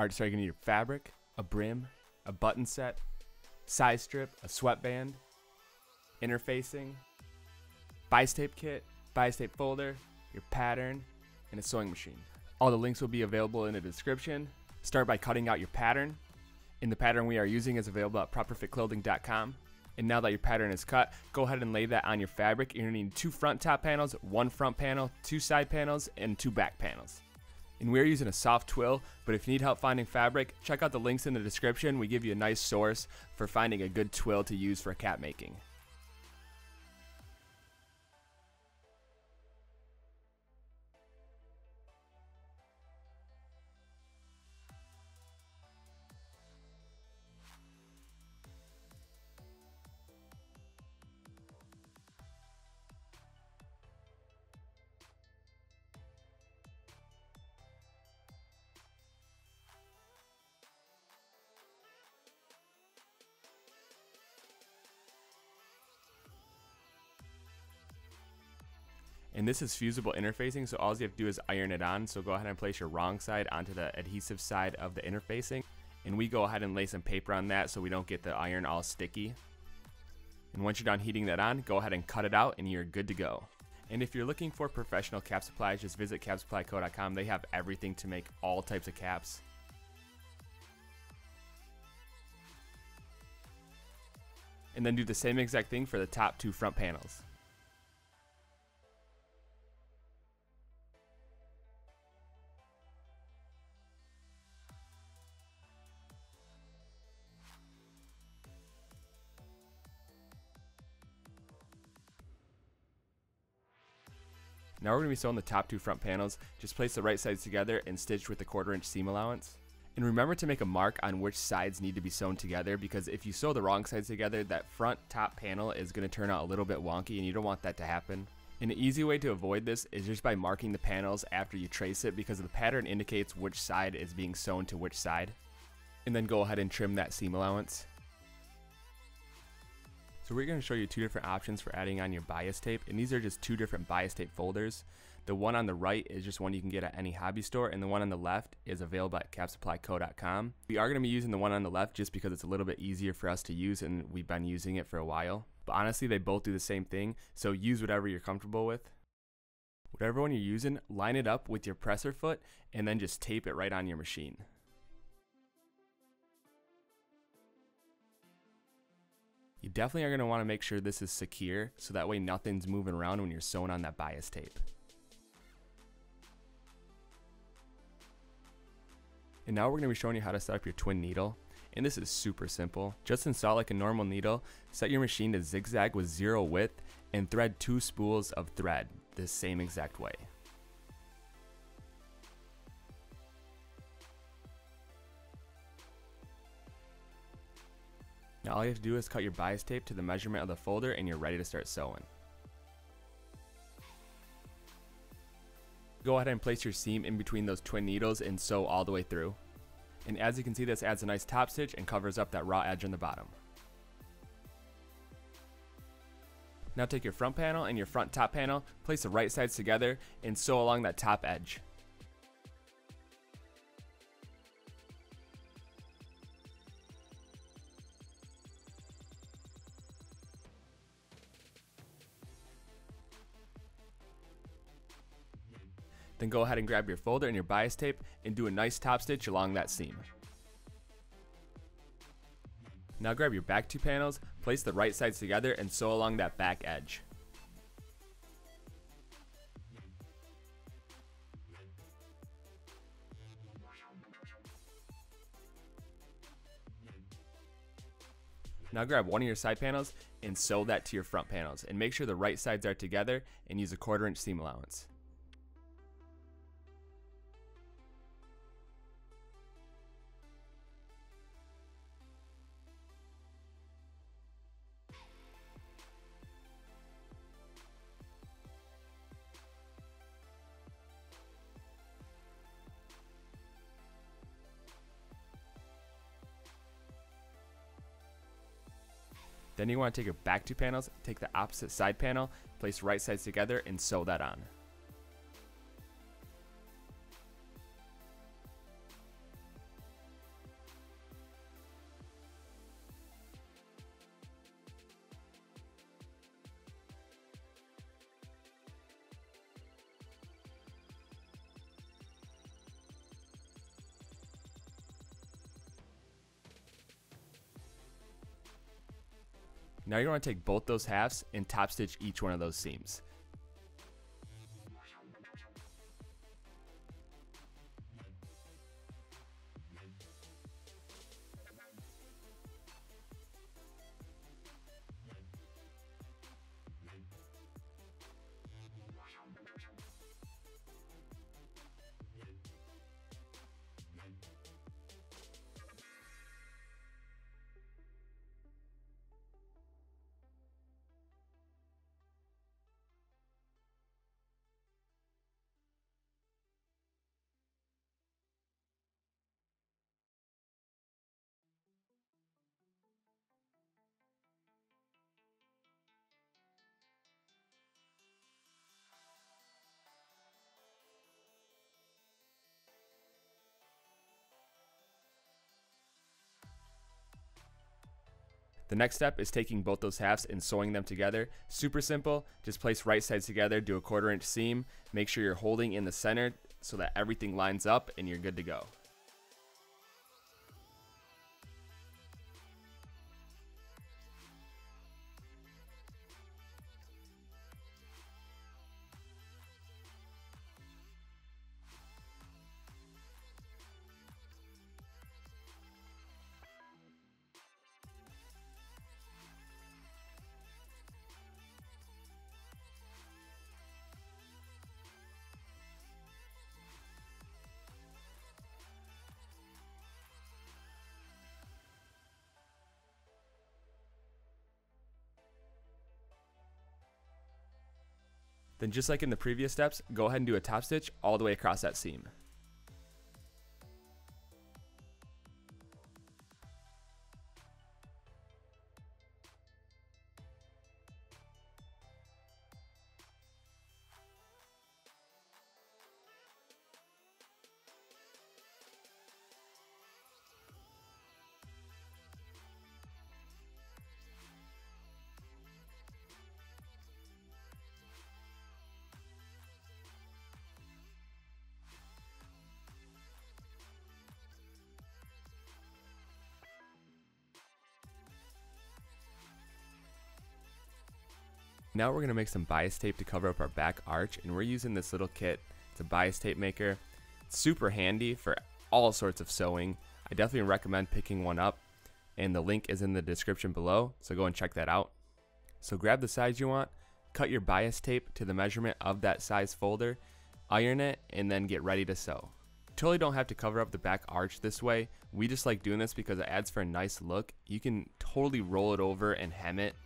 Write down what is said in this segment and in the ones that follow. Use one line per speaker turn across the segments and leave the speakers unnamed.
Alright, so you're going to need your fabric, a brim, a button set, size strip, a sweatband, interfacing, bias tape kit, bias tape folder, your pattern, and a sewing machine. All the links will be available in the description. Start by cutting out your pattern. And the pattern we are using is available at properfitclothing.com. And now that your pattern is cut, go ahead and lay that on your fabric. You're going to need 2 front top panels, 1 front panel, 2 side panels, and 2 back panels. And we're using a soft twill, but if you need help finding fabric, check out the links in the description. We give you a nice source for finding a good twill to use for cap making. And this is fusible interfacing, so all you have to do is iron it on. So go ahead and place your wrong side onto the adhesive side of the interfacing. And we go ahead and lay some paper on that so we don't get the iron all sticky. And once you're done heating that on, go ahead and cut it out and you're good to go. And if you're looking for professional cap supplies, just visit capsupplyco.com. They have everything to make all types of caps. And then do the same exact thing for the top 2 front panels. Now we're going to be sewing the top 2 front panels. Just place the right sides together and stitch with the 1/4 inch seam allowance. And remember to make a mark on which sides need to be sewn together, because if you sew the wrong sides together, that front top panel is going to turn out a little bit wonky and you don't want that to happen. And an easy way to avoid this is just by marking the panels after you trace it, because the pattern indicates which side is being sewn to which side. And then go ahead and trim that seam allowance. So we're going to show you 2 different options for adding on your bias tape, and these are just 2 different bias tape folders. The one on the right is just one you can get at any hobby store, and the one on the left is available at capsupplyco.com. We are going to be using the one on the left just because it's a little bit easier for us to use and we've been using it for a while. But honestly, they both do the same thing, so use whatever you're comfortable with. Whatever one you're using, line it up with your presser foot and then just tape it right on your machine. You definitely are going to want to make sure this is secure so that way nothing's moving around when you're sewing on that bias tape. And now we're going to be showing you how to set up your twin needle. And this is super simple. Just install like a normal needle, set your machine to zigzag with 0 width, and thread 2 spools of thread the same exact way. Now all you have to do is cut your bias tape to the measurement of the folder and you're ready to start sewing. Go ahead and place your seam in between those twin needles and sew all the way through. And as you can see, this adds a nice top stitch and covers up that raw edge on the bottom. Now take your front panel and your front top panel, place the right sides together and sew along that top edge. Then go ahead and grab your folder and your bias tape and do a nice top stitch along that seam. Now grab your back 2 panels, place the right sides together and sew along that back edge. Now grab one of your side panels and sew that to your front panels, and make sure the right sides are together and use a 1/4 inch seam allowance. Then you want to take your back 2 panels, take the opposite side panel, place right sides together and sew that on. Now you want to take both those halves and top stitch each one of those seams. The next step is taking both those halves and sewing them together. Super simple, just place right sides together, do a 1/4 inch seam, make sure you're holding in the center so that everything lines up and you're good to go. Then just like in the previous steps, go ahead and do a top stitch all the way across that seam. Now we're going to make some bias tape to cover up our back arch, and we're using this little kit. It's a bias tape maker. It's super handy for all sorts of sewing. I definitely recommend picking one up, and the link is in the description below, so go and check that out. So grab the size you want, cut your bias tape to the measurement of that size folder, iron it, and then get ready to sew. Totally don't have to cover up the back arch this way. We just like doing this because it adds for a nice look. You can totally roll it over and hem it.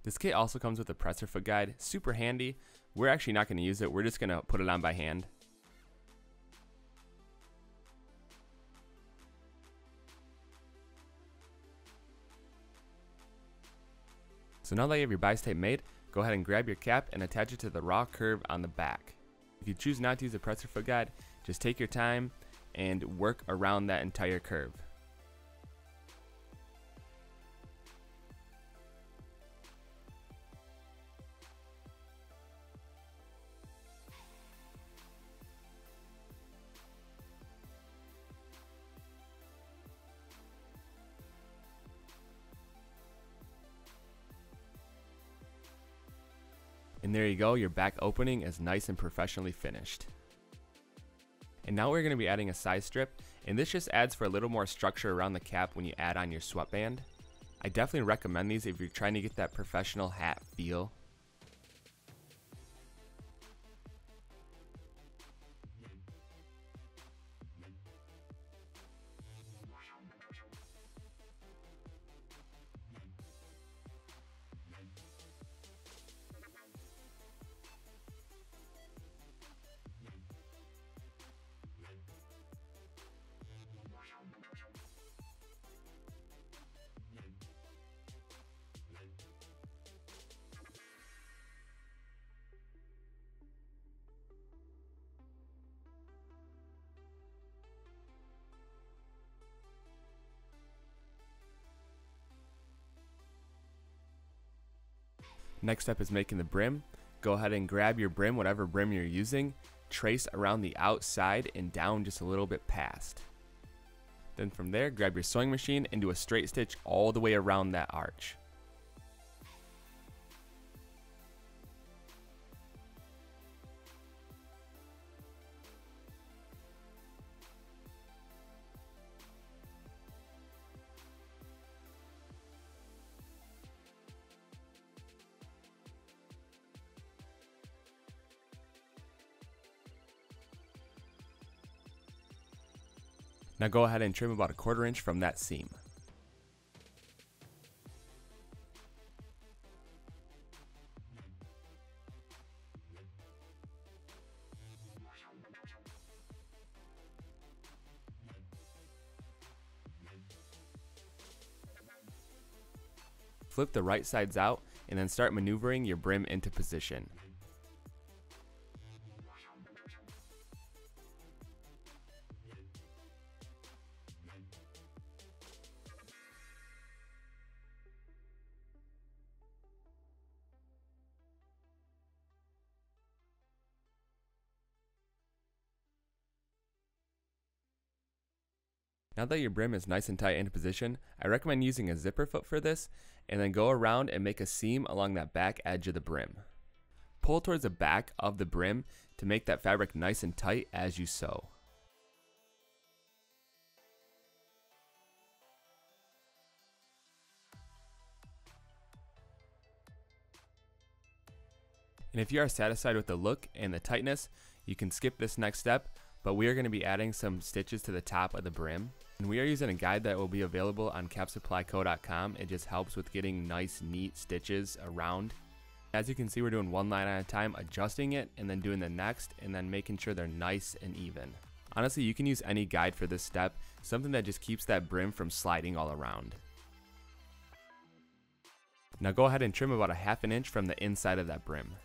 This kit also comes with a presser foot guide, super handy. We're actually not going to use it, we're just going to put it on by hand. So now that you have your bias tape made, go ahead and grab your cap and attach it to the raw curve on the back. If you choose not to use a presser foot guide, just take your time and work around that entire curve. And there you go, your back opening is nice and professionally finished. And now we're going to be adding a side strip, and this just adds for a little more structure around the cap when you add on your sweatband. I definitely recommend these if you're trying to get that professional hat feel. Next step is making the brim. Go ahead and grab your brim, whatever brim you're using, trace around the outside and down just a little bit past. Then from there, grab your sewing machine and do a straight stitch all the way around that arch. Now go ahead and trim about a 1/4 inch from that seam. Flip the right sides out and then start maneuvering your brim into position. Now that your brim is nice and tight into position, I recommend using a zipper foot for this, and then go around and make a seam along that back edge of the brim. Pull towards the back of the brim to make that fabric nice and tight as you sew. And if you are satisfied with the look and the tightness, you can skip this next step, but we are going to be adding some stitches to the top of the brim. And we are using a guide that will be available on capsupplyco.com. It just helps with getting nice, neat stitches around. As you can see, we're doing one line at a time, adjusting it, and then doing the next, and then making sure they're nice and even. Honestly, you can use any guide for this step, something that just keeps that brim from sliding all around. Now go ahead and trim about a 1/2 inch from the inside of that brim.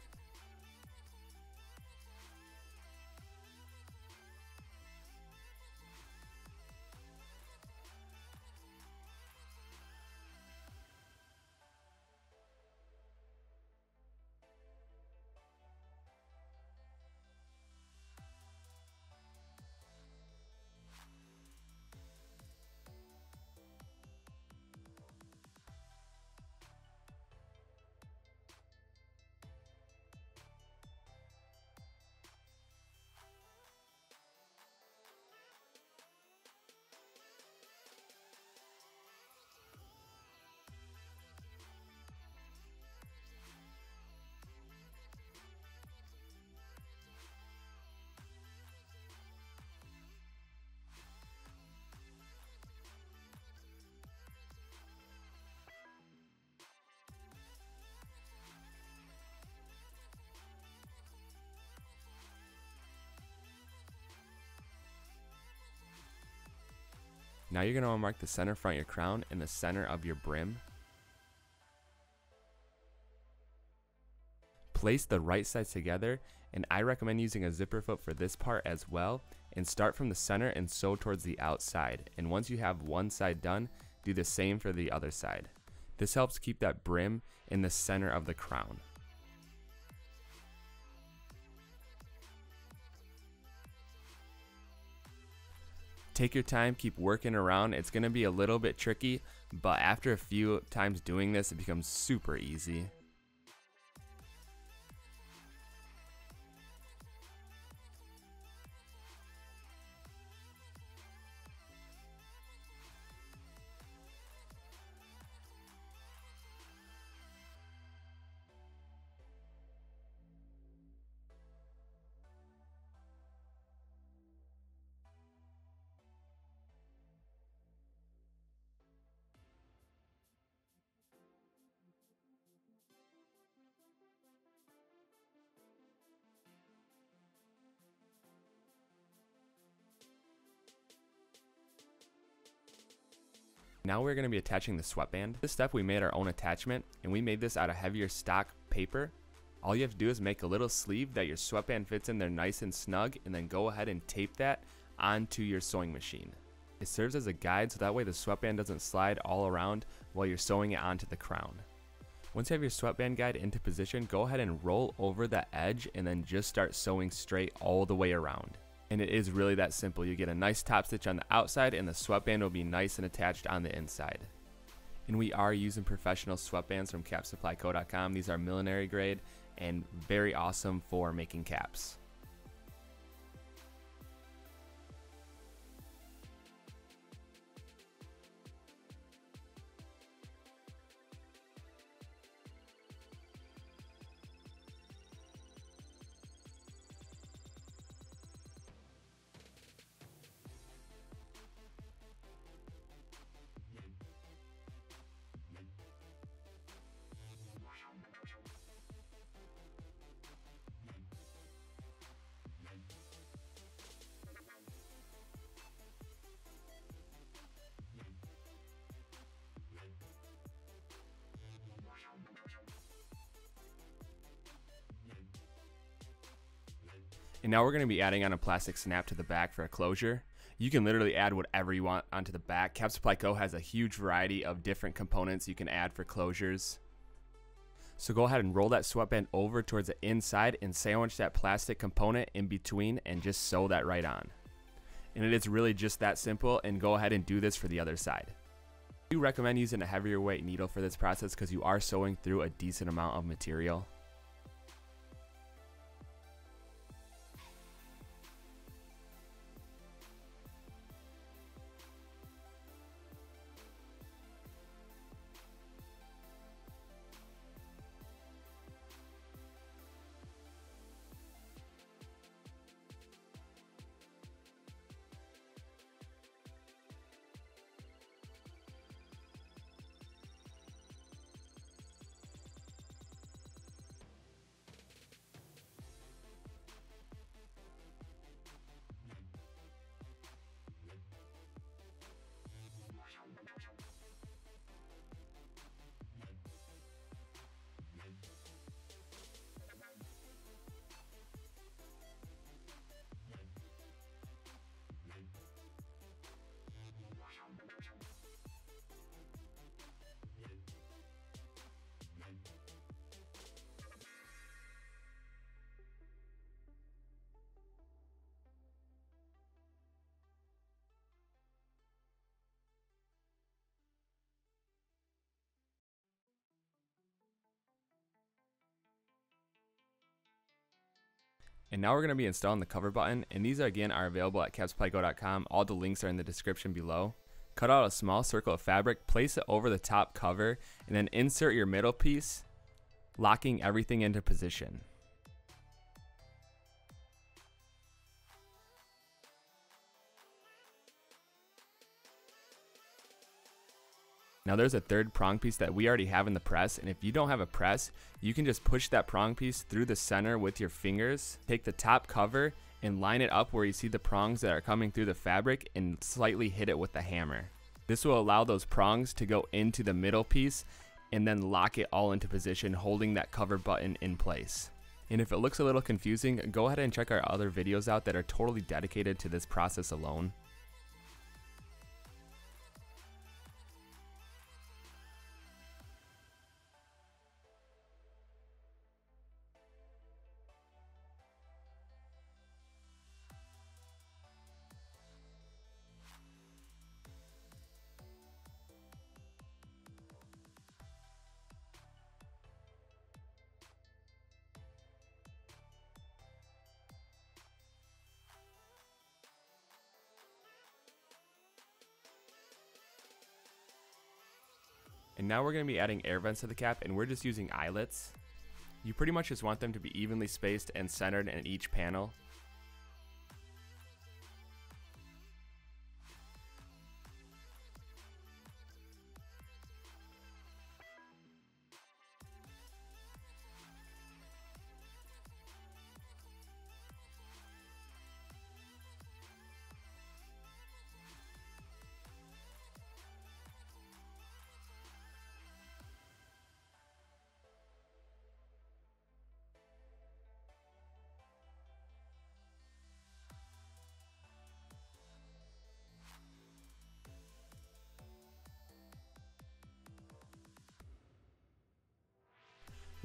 Now you're going to mark the center front of your crown and the center of your brim. Place the right sides together, and I recommend using a zipper foot for this part as well, and start from the center and sew towards the outside. And once you have one side done, do the same for the other side. This helps keep that brim in the center of the crown. Take your time, keep working around. It's going to be a little bit tricky, but after a few times doing this, it becomes super easy. Now we're going to be attaching the sweatband. This step we made our own attachment, and we made this out of heavier stock paper. All you have to do is make a little sleeve that your sweatband fits in there nice and snug, and then go ahead and tape that onto your sewing machine. It serves as a guide so that way the sweatband doesn't slide all around while you're sewing it onto the crown. Once you have your sweatband guide into position, go ahead and roll over the edge and then just start sewing straight all the way around. And it is really that simple. You get a nice top stitch on the outside and the sweatband will be nice and attached on the inside. And we are using professional sweatbands from capsupplyco.com. These are millinery grade and very awesome for making caps. And now we're going to be adding on a plastic snap to the back for a closure. You can literally add whatever you want onto the back. Cap Supply Co. has a huge variety of different components you can add for closures. So go ahead and roll that sweatband over towards the inside and sandwich that plastic component in between and just sew that right on. And it is really just that simple, and go ahead and do this for the other side. I do recommend using a heavier weight needle for this process because you are sewing through a decent amount of material. And now we're going to be installing the cover button, and these again are available at capsupplyco.com. All the links are in the description below. Cut out a small circle of fabric, place it over the top cover, and then insert your middle piece, locking everything into position. Now there's a third prong piece that we already have in the press, and if you don't have a press, you can just push that prong piece through the center with your fingers, take the top cover and line it up where you see the prongs that are coming through the fabric and slightly hit it with the hammer. This will allow those prongs to go into the middle piece and then lock it all into position, holding that cover button in place. And if it looks a little confusing, go ahead and check our other videos out that are totally dedicated to this process alone. And now we're going to be adding air vents to the cap, and we're just using eyelets. You pretty much just want them to be evenly spaced and centered in each panel.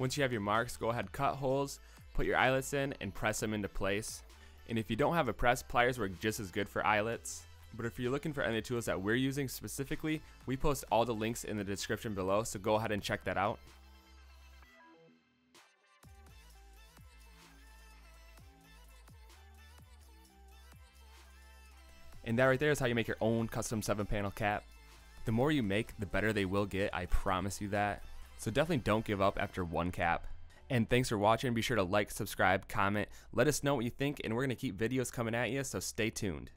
Once you have your marks, go ahead, cut holes, put your eyelets in, and press them into place. And if you don't have a press, pliers work just as good for eyelets. But if you're looking for any of the tools that we're using specifically, we post all the links in the description below, so go ahead and check that out. And that right there is how you make your own custom 7-panel cap. The more you make, the better they will get, I promise you that. So definitely don't give up after one cap. And thanks for watching. Be sure to like, subscribe, comment, let us know what you think, and we're going to keep videos coming at you, so stay tuned.